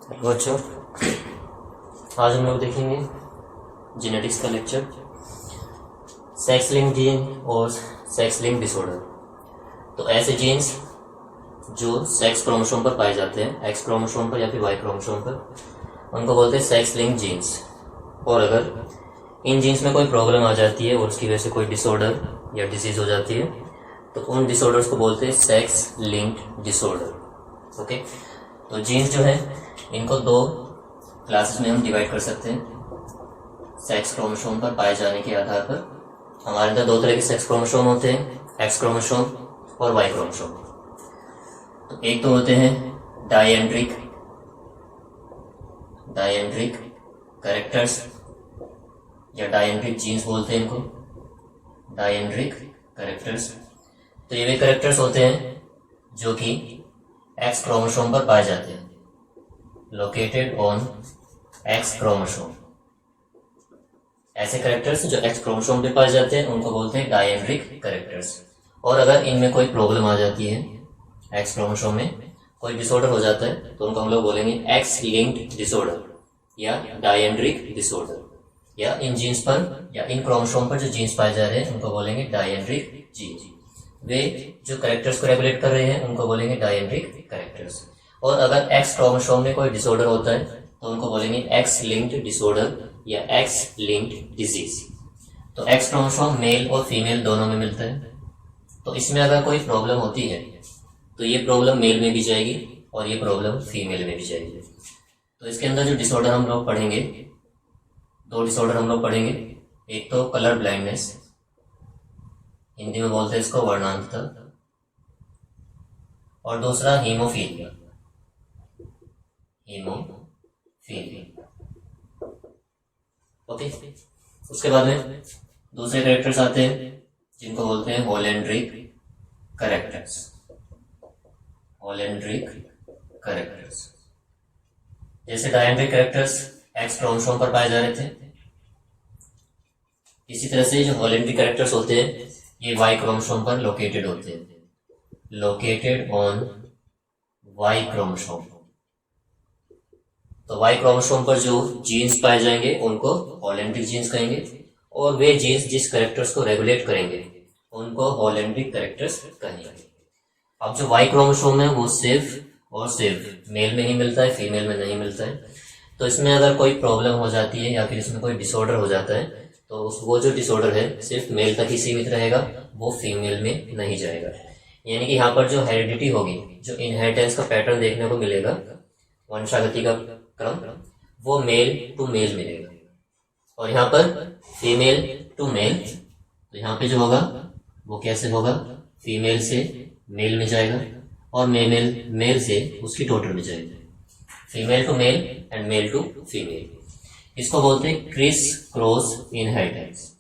Hello बच्चों, आज हम लोग देखेंगे जेनेटिक्स का लेक्चर, सेक्स लिंक जीन और सेक्स लिंक डिसऑर्डर। तो ऐसे जीन्स जो सेक्स क्रोमोसोम पर पाए जाते हैं, एक्स क्रोमोसोम पर या फिर वाई क्रोमोसोम पर, उनको बोलते हैं सेक्स लिंक जीन्स। और अगर इन जीन्स में कोई प्रॉब्लम आ जाती है और उसकी वजह से कोई डिसऑर्डर या डिजीज हो जाती है, तो उन डिसऑर्डर्स को बोलते हैं सेक्स लिंक्ड डिसऑर्डर। ओके, तो जीन्स जो है इनको दो क्लासेस में हम डिवाइड कर सकते हैं। सेक्स क्रोमोसोम पर पाए जाने के आधार पर हमारे अंदर दो तरह के सेक्स क्रोमोसोम होते हैं, एक्स क्रोमोसोम और वाई क्रोमोसोम। तो एक तो होते हैं डायएंड्रिक कैरेक्टर्स या डायएंड्रिक जीन्स बोलते हैं इनको, डायएंड्रिक कैरेक्टर्स। तो ये वे कैरेक्टर्स होते हैं जो कि एक्स क्रोमोसोम पर पाए जाते हैं, लोकेटेड ऑन एक्स क्रोमोसोम। ऐसे कैरेक्टर्स जो एक्स क्रोमोसोम पे पाए जाते हैं उनको बोलते हैं डायएंड्रिक कैरेक्टर्स। और अगर इनमें कोई प्रॉब्लम आ जाती है, एक्स क्रोमोसोम में कोई डिसऑर्डर हो जाता है, तो उनको हम लोग बोलेंगे एक्स लिंक्ड डिसऑर्डर या डायएंड्रिक डिसऑर्डर। या इन जीन्स पर या इन क्रोमोसोम पर जो जीन्स पाए जा रहे हैं उनको बोलेंगे डायएंड्रिक जीन्स। वे जो कैरेक्टर्स को रेगुलेट कर रहे हैं उनको बोलेंगे डायएंड्रिक कैरेक्टर्स। और अगर एक्स क्रोमोसोम में कोई डिसऑर्डर होता है तो उनको बोलेंगे एक्स लिंक्ड डिसऑर्डर या एक्स लिंक्ड डिजीज। तो एक्स क्रोमोसोम मेल और फीमेल दोनों में मिलता है। तो इसमें अगर कोई प्रॉब्लम होती है तो ये प्रॉब्लम मेल में भी जाएगी और ये प्रॉब्लम फीमेल में भी जाएगी। तो इसके अंदर जो डिसऑर्डर हम लोग पढ़ेंगे, दो डिसऑर्डर हम लोग पढ़ेंगे। एक तो कलर ब्लाइंडनेस, हिंदी में बोलते हैं इसको वर्णांधता, और दूसरा हीमोफीलिया। ओके, उसके बाद में दूसरे कैरेक्टर्स आते हैं जिनको बोलते हैं होलेंड्रिक कैरेक्टर्स। जैसे डायएंड्रिक कैरेक्टर्स एक्स क्रोमोसोम पर पाए जा रहे थे, इसी तरह से जो होलेंड्रिक कैरेक्टर्स होते हैं ये वाई क्रोमोसोम पर लोकेटेड होते हैं, लोकेटेड ऑन वाई क्रोमोसोम। तो वाई क्रोमोसोम पर जो जीन्स पाए जाएंगे उनको होलेंड्रिक जीन्स कहेंगे, और वे जीन्स जिस कैरेक्टर्स को रेगुलेट करेंगे उनको होलेंड्रिक कैरेक्टर्स कहेंगे। अब जो वाई क्रोमोसोम है वो सिर्फ और सिर्फ मेल में ही मिलता है, फीमेल में नहीं मिलता है। तो इसमें अगर कोई प्रॉब्लम हो जाती है या फिर इसमें कोई डिसऑर्डर हो जाता है तो वो जो डिसऑर्डर है सिर्फ मेल तक ही सीमित रहेगा, वो फीमेल में नहीं जाएगा। यानी कि यहाँ पर जो हेरिडिटी होगी, जो इनहेरिटेंस का पैटर्न देखने को मिलेगा, वंशागति का क्रम, वो मेल टू मेल मिलेगा। और यहाँ पर फीमेल टू मेल, तो यहाँ पे जो होगा वो कैसे होगा, फीमेल से मेल में जाएगा और मेल से उसकी डॉटर में जाएगा। Female to male and male to female, इसको बोलते हैं क्रिस क्रॉस इनहेरिटेंस।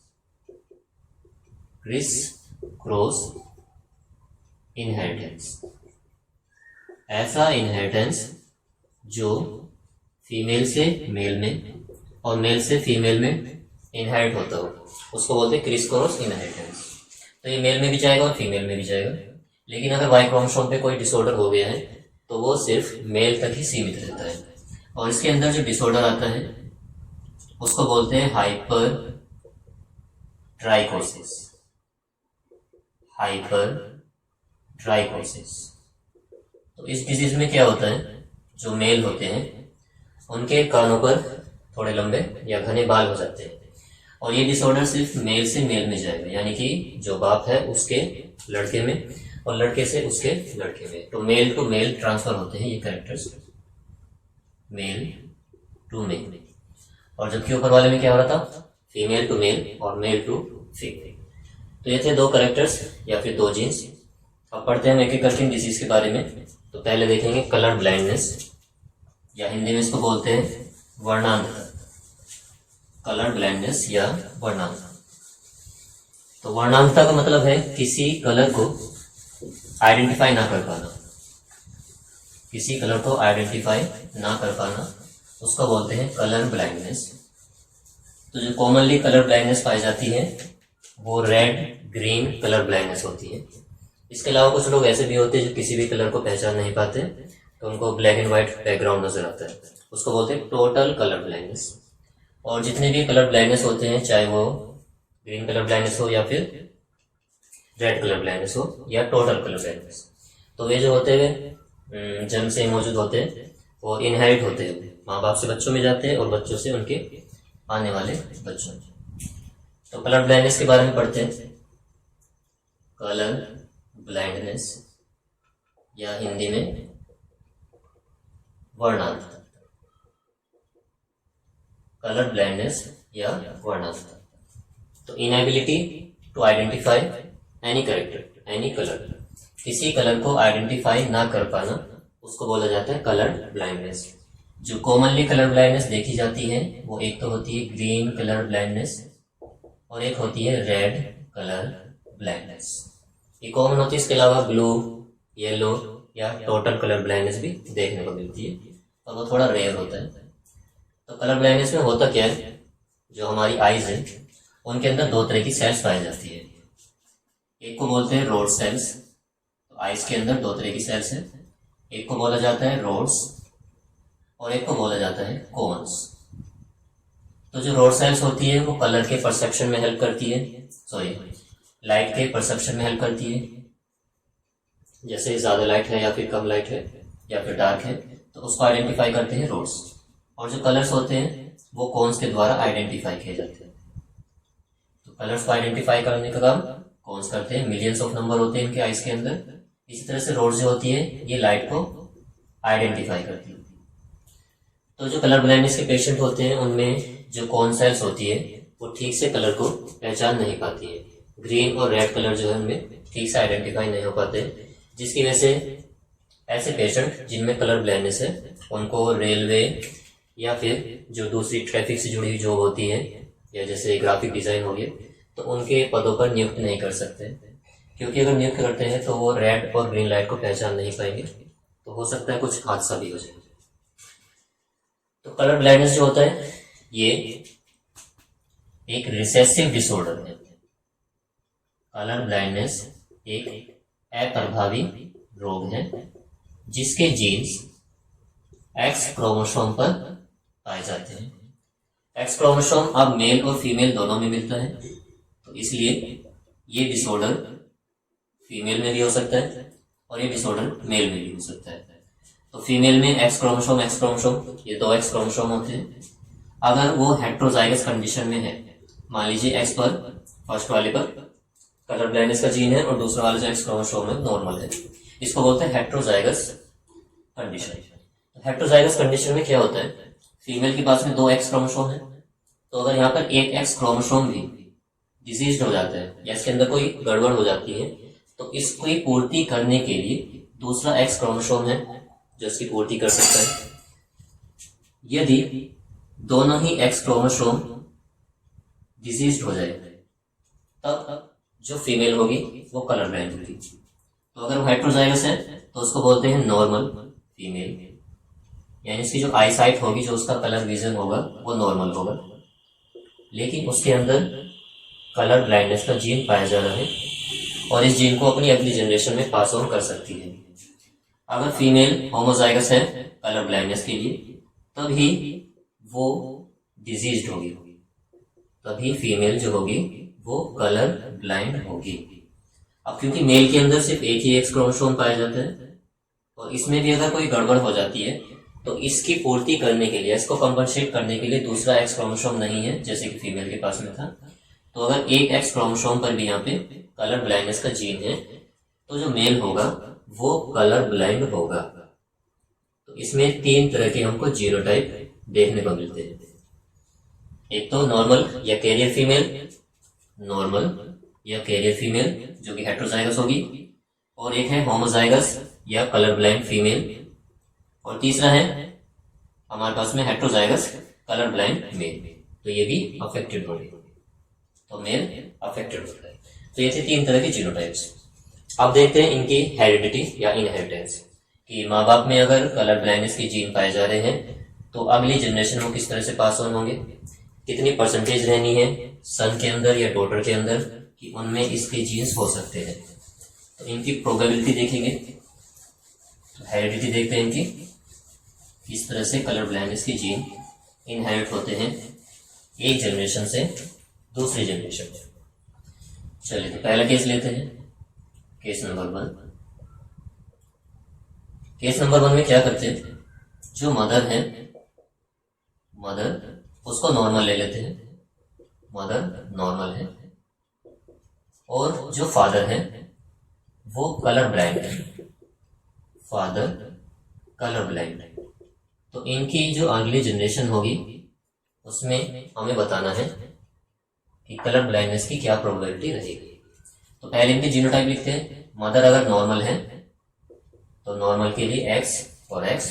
ऐसा इनहेरिटेंस जो फीमेल से मेल में और मेल से फीमेल में इनहेरिट होता हो उसको बोलते हैं क्रिस क्रॉस इनहेरिटेंस। तो ये मेल में भी जाएगा और फीमेल में भी जाएगा। लेकिन अगर वाई क्रोमोसोम पे कोई डिसऑर्डर हो गया है तो वो सिर्फ मेल तक ही सीमित रहता है। और इसके अंदर जो डिसऑर्डर आता है उसको बोलते हैं हाइपर ट्राइकोसिस। तो इस डिजीज में क्या होता है, जो मेल होते हैं उनके कानों पर थोड़े लंबे या घने बाल हो जाते हैं, और ये डिसऑर्डर सिर्फ मेल से मेल में जाएगा। यानी कि जो बाप है उसके लड़के में और लड़के से उसके लड़के में। तो मेल टू मेल ट्रांसफर होते हैं ये कैरेक्टर्स, मेल टू मेल। और जबकि ऊपर वाले में क्या हो रहा था, फीमेल टू मेल और मेल टू फीमेल। तो ये थे दो कैरेक्टर्स या फिर दो जीन्स। अब पढ़ते हैं एक एक करके डिजीज के बारे में। तो पहले देखेंगे कलर ब्लाइंडनेस, या हिंदी में इसको बोलते हैं वर्णांधता, कलर ब्लाइंडनेस या वर्णांधता। तो वर्णांधता का मतलब है किसी कलर को आइडेंटिफाई ना कर पाना, किसी कलर को आइडेंटिफाई ना कर पाना, उसको बोलते हैं कलर ब्लाइंडनेस। तो जो कॉमनली कलर ब्लाइंडनेस पाई जाती है वो रेड ग्रीन कलर ब्लाइंडनेस होती है। इसके अलावा कुछ लोग ऐसे भी होते हैं जो किसी भी कलर को पहचान नहीं पाते, तो उनको ब्लैक एंड वाइट बैकग्राउंड नजर आता है, उसको बोलते हैं टोटल कलर ब्लाइंडनेस। और जितने भी कलर ब्लाइंडनेस होते हैं, चाहे वो ग्रीन कलर ब्लाइंडनेस हो या फिर रेड कलर ब्लाइंडनेस हो या टोटल कलर ब्लाइंडनेस, तो वे जो होते हैं जन्म से मौजूद होते हैं और इनहेरिट होते हैं, माँ बाप से बच्चों में जाते हैं और बच्चों से उनके आने वाले बच्चों में। तो कलर ब्लाइंडनेस के बारे में पढ़ते हैं। कलर ब्लाइंडनेस या हिंदी में वर्णांधता, कलर ब्लाइंडनेस या वर्णांधता। तो inability to identify any character, any colour, किसी कलर को आइडेंटिफाई ना कर पाना, उसको बोला जाता है कलर ब्लाइंडनेस। जो कॉमनली कलर ब्लाइंडनेस देखी जाती है वो एक तो होती है ग्रीन कलर ब्लाइंडनेस और एक होती है रेड कलर ब्लाइंडनेस। ये कॉमन होती है, इसके अलावा ब्लू, येलो या टोटल कलर ब्लाइंडनेस भी देखने को मिलती है और वो थोड़ा रेयर होता है। तो कलर ब्लाइंडनेस में होता क्या है, जो हमारी आईज है उनके अंदर दो तरह की सेल्स पाई जाती है। एक को बोलते हैं रोड सेल्स, तो आईज के अंदर दो तरह की सेल्स हैं, एक को बोला जाता है रोड्स और एक को बोला जाता है कोन्स। तो जो रोड सेल्स होती है वो कलर के परसेप्शन में हेल्प करती है, लाइट के परसेप्शन में हेल्प करती है। जैसे ज्यादा लाइट है या फिर कम लाइट है या फिर डार्क है तो उसको आइडेंटिफाई करते हैं रोड्स। और जो कलर्स होते हैं वो कोन्स के द्वारा आइडेंटिफाई किए जाते हैं। तो कलर्स को आइडेंटिफाई करने का काम कोन्स करते हैं, मिलियंस ऑफ नंबर होते हैं इनके आइज के अंदर। इसी तरह से रोड्स जो होती है ये लाइट को आइडेंटिफाई करती है। तो जो कलर ब्लाइंडनेस के पेशेंट होते हैं उनमें जो कोन सेल्स होती है वो ठीक से कलर को पहचान नहीं पाती है, ग्रीन और रेड कलर जो है उनमें ठीक से आइडेंटिफाई नहीं हो पाते, जिसकी वजह से ऐसे पेशेंट जिनमें कलर ब्लाइंडनेस है उनको रेलवे या फिर जो दूसरी ट्रैफिक से जुड़ी हुई जॉब होती है या जैसे ग्राफिक डिजाइन हो गया तो उनके पदों पर नियुक्त नहीं कर सकते, क्योंकि अगर नियुक्त करते हैं तो वो रेड और ग्रीन लाइट को पहचान नहीं पाएंगे, तो हो सकता है कुछ हादसा भी हो जाए। तो कलर ब्लाइंडनेस जो होता है ये एक रिसेसिव डिसऑर्डर है। कलर ब्लाइंडनेस एक अप्रभावी रोग है जिसके जीन्स एक्स क्रोमोसोम पर पाए जाते हैं। एक्स क्रोमोसोम अब मेल और फीमेल दोनों में मिलता है, तो इसलिए ये डिसऑर्डर फीमेल में भी हो सकता है और ये डिसऑर्डर मेल में भी हो सकता है। तो फीमेल में एक्स क्रोमोसोम ये दो एक्स क्रोमोसोम होते हैं। अगर वो हेट्रोजाइगस कंडीशन में है, मान लीजिए एक्स पर फर्स्ट वाले पर कलर ब्लाइंडनेस का जीन है और दूसरा वाला जो एक्स क्रोमोसोम है नॉर्मल है, इसको बोलते हैं हेट्रोजाइगस कंडीशन। हेट्रोजाइगस कंडीशन में क्या होता है, फीमेल के पास में दो एक्स क्रोमोसोम है, तो अगर यहाँ पर एक एक्स क्रोमोसोम भी डिजीज हो जाता है या इसके अंदर कोई गड़बड़ हो जाती है तो इसकी पूर्ति करने के लिए दूसरा एक्स क्रोमोसोम है जो इसकी पूर्ति कर सकता है। यदि दोनों ही एक्स क्रोमोसोम डिजीज हो जाए तब जो फीमेल होगी वो कलर ब्लाइंड होगी। तो अगर वो हेट्रोजाइगस है तो उसको बोलते हैं नॉर्मल फीमेल, यानी इसकी जो आई साइट होगी, जो उसका कलर विजन होगा वो नॉर्मल होगा, लेकिन उसके अंदर कलर ब्लाइंडनेस का जीन पाया जा रहा है और इस जीन को अपनी अगली जनरेशन में पास ऑन कर सकती है। अगर फीमेल होमोजाइगस है कलर ब्लाइंडनेस के लिए तभी वो डिजीज्ड होगी, तभी फीमेल जो होगी वो कलर ब्लाइंड होगी। अब क्योंकि मेल के अंदर सिर्फ एक ही एक्स क्रोमोसोम पाया जाता है और इसमें भी अगर कोई गड़बड़ हो जाती है तो इसकी पूर्ति करने के लिए, इसको कंपनसेट करने के लिए दूसरा एक्स क्रोमोसोम नहीं है जैसे कि फीमेल के पास में था। तो अगर एक एक्स क्रोमोसोम पर भी यहाँ पे कलर ब्लाइंडनेस का जीन है तो जो मेल होगा वो कलर ब्लाइंड होगा। तो इसमें तीन तरह के हमको जीनोटाइप देखने को मिलते हैं। एक तो नॉर्मल या कैरियर फीमेल, नॉर्मल या कैरियर फीमेल जो कि हेट्रोजाइगस होगी, और एक है होमोजाइगस या कलर ब्लाइंड फीमेल, और तीसरा है हमारे पास में हेट्रोजाइगस कलर ब्लाइंड मेल। तो ये भी अफेक्टेड होंगे, तो मेल अफेक्टेड होता है। तो ये थे तीन तरह के जीनोटाइप्स। अब देखते हैं इनकी हेरिडिटी या इनहेरिटेंस, कि माँ बाप में अगर कलर ब्लाइंडनेस के जीन पाए जा रहे हैं तो अगली जनरेशन में किस तरह से पास ऑन होंगे, कितनी परसेंटेज रहनी है सन के अंदर या डॉटर के अंदर कि उनमें इसके जीन्स हो सकते हैं। तो इनकी प्रोबेबिलिटी देखेंगे हेरिडिटी देखते हैं इनकी, किस तरह से कलर ब्लाइंडनेस की जीन इनहेरिट होते हैं एक जनरेशन से दूसरी जनरेशन में। चलिए तो पहला केस लेते हैं, केस नंबर 1। केस नंबर 1 में क्या करते हैं, जो मदर है, मदर उसको नॉर्मल ले लेते हैं, मदर नॉर्मल है, और जो फादर है वो कलर ब्लाइंड है, फादर कलर ब्लाइंड है। तो इनकी जो अगली जनरेशन होगी उसमें हमें बताना है कि कलर ब्लाइंडनेस की क्या प्रोबेबिलिटी रहेगी। तो पहले इनके जीनोटाइप लिखते हैं। मदर अगर नॉर्मल है तो नॉर्मल के लिए X और X,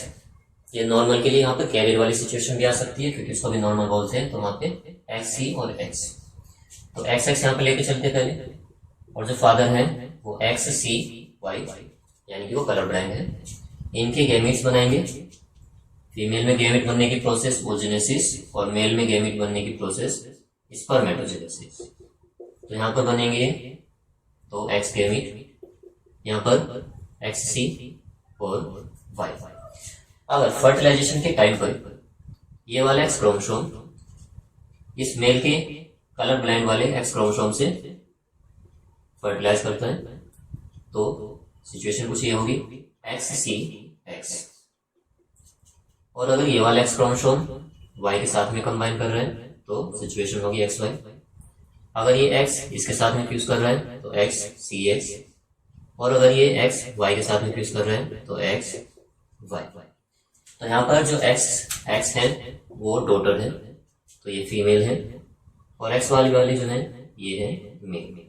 ये नॉर्मल के लिए यहाँ पे कैरियर वाली सिचुएशन भी आ सकती है क्योंकि उसको भी नॉर्मल बोलते हैं, तो वहाँ पे XC और X, तो XX यहाँ पे लेके चलते पहले, और जो फादर है वो XCY यानी कि वो कलर ब्लाइंड है। इनके गैमेट्स बनाएंगे, फीमेल में गैमेट बनने की प्रोसेस ओजेनेसिस और मेल में गैमेट बनने की प्रोसेस स्पर्मेटोजेनेसिस। तो यहाँ पर बनेंगे तो X गैमेट, यहाँ पर XC और Y। अगर फर्टिलाइजेशन के टाइम पर ये वाला X क्रोमोसोम इस मेल के कलर ब्लाइंड वाले X क्रोमोसोम से फर्टिलाइज करता है तो सिचुएशन कुछ ये होगी XCX, और अगर ये वाला X क्रोमोसोम Y के साथ में कंबाइन कर रहे हैं तो सिचुएशन होगी XY। अगर ये X इसके साथ में फ्यूज कर रहा है तो XCX, और अगर ये X Y के साथ में फ्यूज कर रहे हैं तो XY। तो यहाँ पर जो X है वो डॉटर है, तो ये फीमेल है, और X वाली जो है ये है मेल।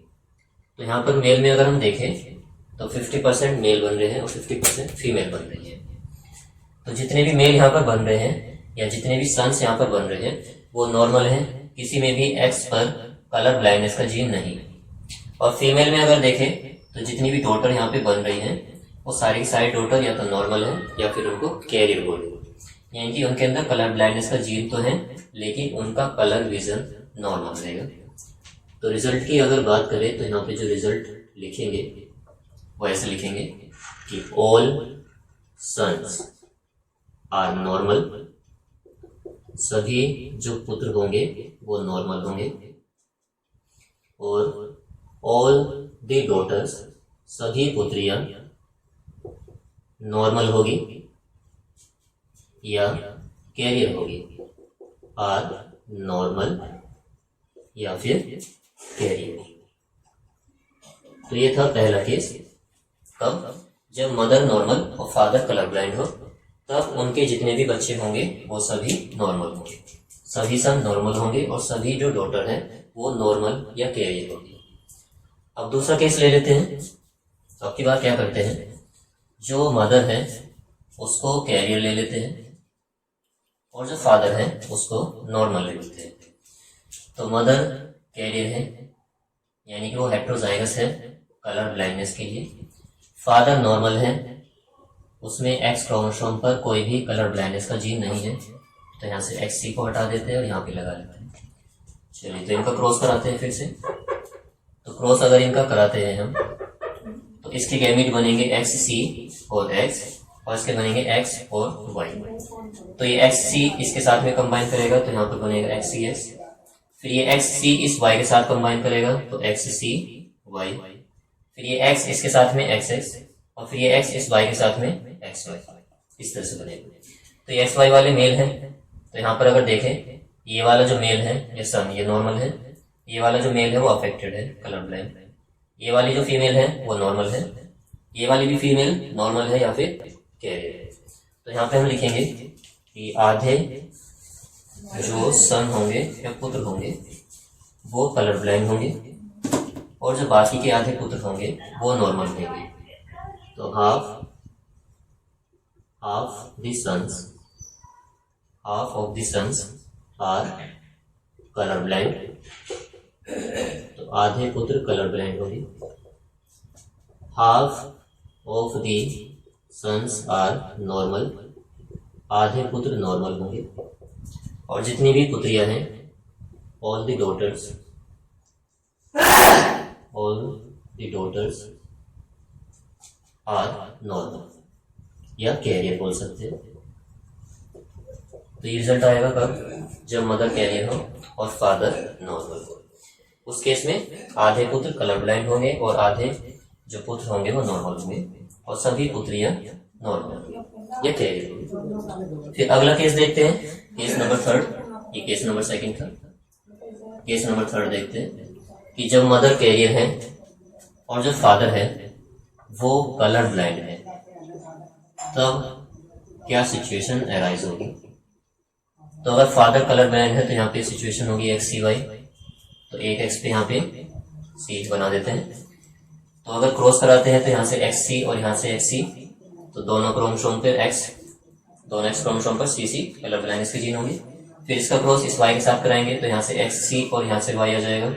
तो यहाँ पर मेल में अगर हम देखें तो 50% मेल बन रहे हैं और 50% फीमेल बन रही है। तो जितने भी मेल यहाँ पर बन रहे हैं या जितने भी सन्स यहाँ पर बन रहे हैं वो नॉर्मल है, किसी में भी X पर कलर ब्लाइंडनेस का जीन नहीं। और फीमेल में अगर देखें तो जितनी भी डॉटर यहाँ पे बन रही हैं वो सारी सारी डॉटर या तो नॉर्मल है या फिर उनको कैरियर बोले, यानी कि उनके अंदर कलर ब्लाइंडनेस का जीन तो है लेकिन उनका कलर विजन नॉर्मल रहेगा। तो रिजल्ट की अगर बात करें तो यहाँ पे जो रिजल्ट लिखेंगे वो ऐसे लिखेंगे कि ऑल सन्स आर नॉर्मल, सभी जो पुत्र होंगे वो नॉर्मल होंगे, और ऑल द डॉटर्स, सभी पुत्रियां नॉर्मल होगी या कैरियर होगी, आर नॉर्मल या फिर कैरियर। तो ये था पहला केस। कब? जब मदर नॉर्मल और फादर कलर ब्लाइंड हो, तब उनके जितने भी बच्चे होंगे वो सभी नॉर्मल होंगे, सभी सन नॉर्मल होंगे, और सभी जो डॉटर है वो नॉर्मल या कैरियर होगी। अब दूसरा केस ले लेते हैं। तो अब की बार क्या करते हैं, जो मदर है उसको कैरियर ले लेते हैं और जो फादर है उसको नॉर्मल ले लेते हैं। तो मदर कैरियर है यानी कि वो हेट्रोजाइगस है कलर ब्लाइंडनेस के लिए, फादर नॉर्मल है, उसमें X क्रोमोसोम पर कोई भी कलर ब्लाइंडनेस का जीन नहीं है, तो यहाँ से XC को हटा देते हैं और यहाँ पे लगा लेते हैं। चलिए तो इनका क्रॉस कराते हैं फिर से। तो क्रॉस अगर इनका कराते हैं हम तो इसके गैमेट बनेंगे XC और X, और इसके बनेंगे X और Y। तो ये XC इसके साथ में कंबाइन करेगा तो यहाँ पर बनेगा XCX, फिर ये XC इस Y के साथ कंबाइन करेगा तो XCY, फिर ये X इसके साथ में XX, और फिर ये X इस Y के साथ में XY, इस तरह से बनेगा। तो ये XY वाले मेल है, तो यहाँ पर अगर देखें ये वाला जो मेल है ये सन, ये नॉर्मल है, ये वाला जो मेल है वो अफेक्टेड है कलर ब्लाइंड, ये वाली जो फीमेल है वो नॉर्मल है, ये वाली भी फीमेल नॉर्मल है या फिर कैरियर है। तो यहाँ पे हम लिखेंगे कि आधे जो सन होंगे या पुत्र होंगे वो कलर ब्लाइंड होंगे, और जो बाकी के आधे पुत्र होंगे वो नॉर्मल होंगे। तो half of the sons are colour blind, तो आधे पुत्र कलर ब्लाइंड होंगे। Half of the sons are normal, आधे पुत्र नॉर्मल होंगे, और जितनी भी पुत्रियां हैं all the daughters are normal, या कैरियर बोल सकते हैं। तो ये रिजल्ट आएगा कब? जब मदर कैरियर हो और फादर नॉर्मल हो। उस केस में आधे पुत्र कलर ब्लाइंड होंगे और आधे जो पुत्र होंगे वो नॉर्मल होंगे और सभी पुत्रियां नॉर्मल या कैरियर होंगी। फिर अगला केस देखते हैं, केस नंबर 3। ये केस नंबर 2 था। केस नंबर 3 देखते हैं कि जब मदर कैरियर है और जो फादर है वो कलर ब्लाइंड है, तब क्या सिचुएशन अराइज होगी? तो अगर फादर कलर ब्लाइंड है तो यहाँ पे सिचुएशन होगी XCY, तो एक एक्स पे यहाँ पे सीट बना देते हैं। तो अगर क्रॉस कराते हैं तो यहाँ से XC और यहाँ से XC, तो दोनों क्रोमोसोम पे दोनों एक्स क्रोमोसोम पर CC कलर ब्लाइंड इसकी जीन होगी। फिर इसका क्रॉस इस Y के साथ कराएंगे तो यहाँ से XC और यहाँ से Y आ जाएगा।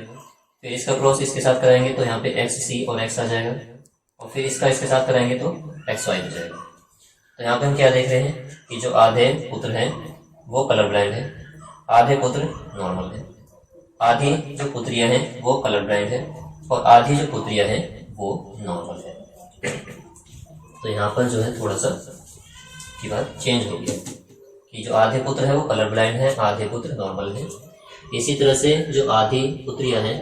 फिर इसका क्रॉस इसके साथ कराएंगे तो यहाँ पे XC और X आ जाएगा और फिर इसका इसके साथ कराएंगे तो XY हो जाएगा। तो यहाँ पे हम क्या देख रहे हैं कि जो आधे पुत्र हैं वो कलर ब्लाइंड है, आधे पुत्र नॉर्मल है, आधी जो पुत्रियां हैं वो कलर ब्लाइंड है और आधी जो पुत्रियां हैं वो नॉर्मल है। तो यहाँ पर जो है थोड़ा सा की बात चेंज हो गया कि जो आधे पुत्र है वो कलर ब्लाइंड है, आधे पुत्र नॉर्मल है। इसी तरह से जो आधी पुत्रियां हैं,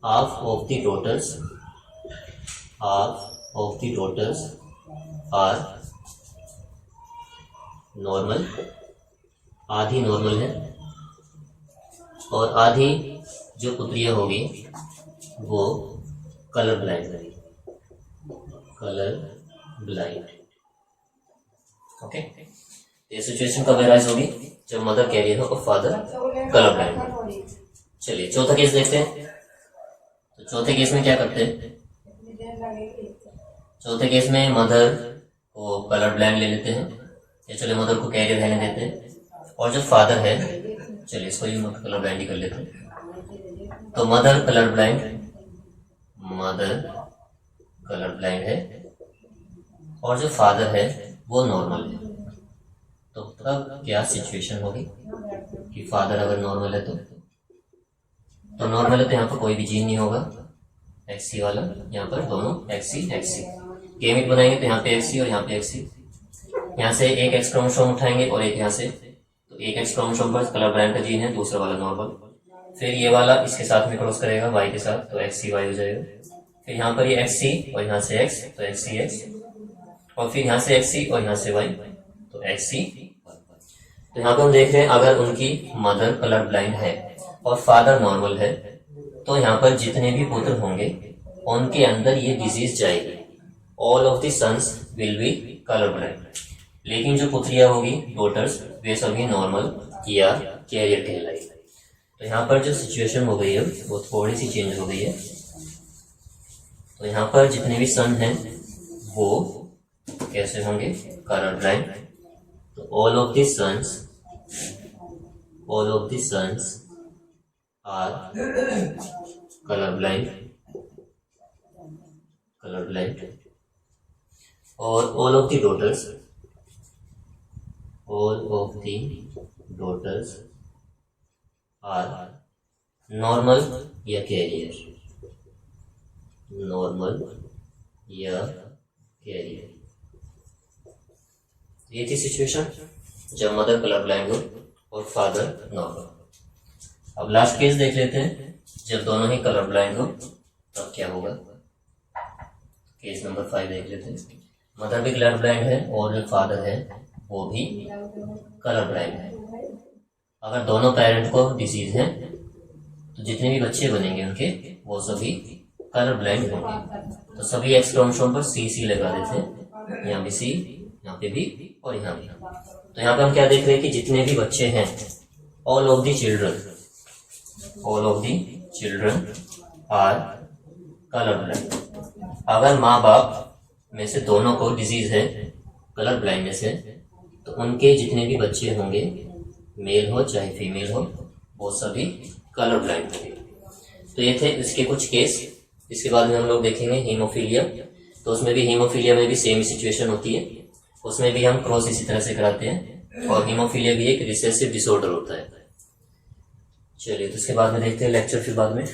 half of the daughters are normal, आधी नॉर्मल है और आधी जो पुत्रियां होगी वो कलर ब्लाइंड है, कलर ब्लाइंड। ओके, ये सिचुएशन कब अराइज होगी? जब मदर कैरियर हो और फादर कलर ब्लाइंड हो। चलिए चौथा केस देखते हैं। तो चौथे केस में क्या करते हैं? चौथे केस में मदर को कलर ब्लाइंड ले लेते हैं, या चलिए मदर को कैरियर रहने देते हैं और जो फादर है, चलिए इसको यूं कलर ब्लाइंड ही कर लेते हैं। तो मदर कलर ब्लाइंड है और जो फादर है वो नॉर्मल है। तो तब क्या सिचुएशन होगी कि फादर अगर नॉर्मल है तो नॉर्मल है तो यहाँ पर कोई भी जीन नहीं होगा XC वाला, यहाँ पर दोनों XC गेमिट बनाएंगे तो यहाँ पे XC और यहाँ पे XC, यहाँ से एक X क्रोमोसोम उठाएंगे और एक यहाँ से, तो एक X क्रोमोसोम पर कलर ब्लाइंड का जीन है, दूसरा वाला नॉर्मल। फिर ये वाला इसके साथ में क्रॉस करेगा Y के साथ तो XCY हो जाएगा। फिर यहाँ पर ये XC और यहाँ से X तो XCX और फिर यहाँ से XC और यहाँ से Y तो XC। तो यहाँ पर हम देख रहे हैं अगर उनकी मदर कलर ब्लाइंड है और फादर नॉर्मल है तो यहाँ पर जितने भी पुत्र होंगे उनके अंदर ये डिजीज जाएगी, all of the sons will be colour blind. लेकिन जो पुत्रियां होगी, डॉटर्स, वे सभी नॉर्मल या कैरियर कहलाएगी। तो यहाँ पर जो सिचुएशन हो गई है वो थोड़ी सी चेंज हो गई है। तो यहाँ पर जितने भी सन हैं वो कैसे होंगे? Colour blind. तो all of the sons are colour blind और all of the daughters are normal या कैरियर, ये थी सिचुएशन जब मदर कलर ब्लाइंड हो और फादर नॉर्मल। अब लास्ट केस देख लेते हैं, जब दोनों ही कलर ब्लाइंड हो तब क्या होगा। केस नंबर 5 देख लेते हैं। मदर भी कलर ब्लाइंड है और जो फादर है वो भी कलर ब्लाइंड है। अगर दोनों पेरेंट को डिसीज है तो जितने भी बच्चे बनेंगे उनके वो सभी कलर ब्लाइंड होंगे। तो सभी एक्स क्रोमोसोम पर CC लगा देते हैं, यहाँ भी C, यहाँ पे भी और यहाँ भी। तो यहाँ पे हम क्या देख रहे हैं कि जितने भी बच्चे हैं, all of the children are colour blind. अगर माँ बाप में से दोनों को डिजीज है कलर ब्लाइंडनेस है तो उनके जितने भी बच्चे होंगे, मेल हो चाहे फीमेल हो, वो सभी कलर ब्लाइंड होंगे। तो ये थे इसके कुछ केस। इसके बाद में हम लोग देखेंगे हीमोफीलिया। तो उसमें भी हीमोफीलिया में भी सेम सिचुएशन होती है, उसमें भी हम क्रॉस इसी तरह से कराते हैं और हीमोफीलिया भी एक रिसेसिव डिसऑर्डर होता है। चलिए तो इसके बाद में देखते हैं लेक्चर फिर बाद में।